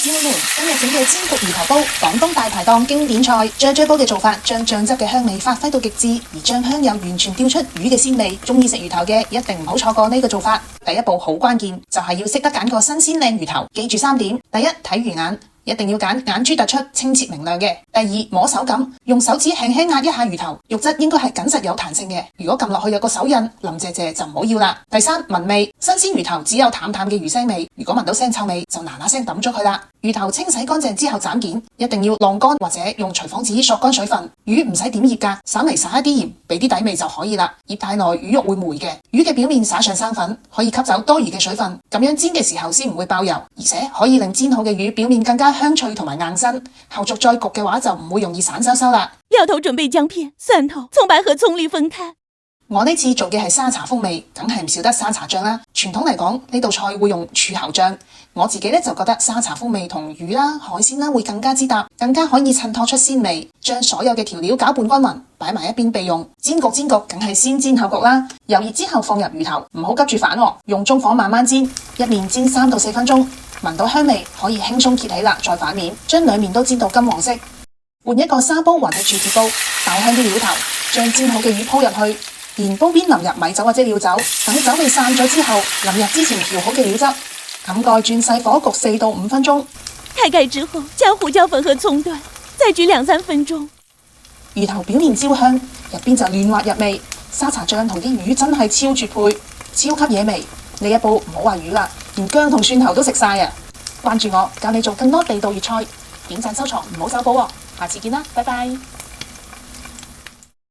姊妹們，今日整嘅煎焗魚頭煲，廣東大排檔經典菜。啫煲嘅做法，將醬汁嘅香味發揮到極致，而醬香又完全調出魚嘅鮮味。中意食魚頭嘅一定唔好錯過呢個做法。第一步好關鍵，就係要識得揀個新鮮靚魚頭。記住3點：第一，睇魚眼。一定要揀眼珠突出、清澈明亮嘅。第二，摸手感，用手指輕輕壓一下魚頭，肉質應該係緊實有彈性嘅。如果撳落去有個手印，腍謝謝就唔好要啦。第三，聞味，新鮮魚頭只有淡淡嘅魚腥味，如果聞到腥臭味，就嗱聲抌咗佢啦。魚頭清洗乾淨之後斬件，一定要晾乾或者用廚房紙索乾水分。魚唔使點醃㗎，稍微撒一啲鹽，俾啲底味就可以啦。醃太耐，魚肉會霉嘅。魚嘅表面撒上生粉，可以吸走多餘嘅水分，咁樣煎嘅時候先唔會爆油，而且可以令煎好嘅魚表面更加香脆同埋硬身。後續再焗嘅話就唔會容易散收收啦。料頭準備薑片、蒜頭、蔥白和蔥綠分開。我呢次做嘅係沙茶風味，梗係唔少得沙茶醬啦。傳統嚟講，呢道菜會用柱侯醬。我自己咧就覺得沙茶風味同魚啦、海鮮啦會更加之搭，更加可以襯托出鮮味。將所有嘅調料攪拌均勻，擺埋一邊備用。煎焗梗係先煎後焗啦。油熱之後放入魚頭，唔好急住反喎，用中火慢慢煎，一面煎3到4分鐘。聞到香味，可以輕鬆揭起啦，再反面，將兩面都煎到金黃色。換一個砂煲或者鑄鐵煲，爆香啲料頭，將煎好嘅魚鋪入去。然煲邊淋入米酒或者料酒，等酒味散咗之後，淋入之前調好嘅料汁，冚蓋轉細火焗4到5分鐘。開蓋之後，加胡椒粉和蔥段，再焗2-3分鐘。魚頭表面焦香，入邊就嫩滑入味。沙茶醬同啲魚真係超絕配，超級惹味。呢一煲唔好話魚啦，連薑同蒜頭都食晒啊！關注我，教你做更多地道粵菜。點讚收藏，唔好走寶喎。下次見啦，拜拜。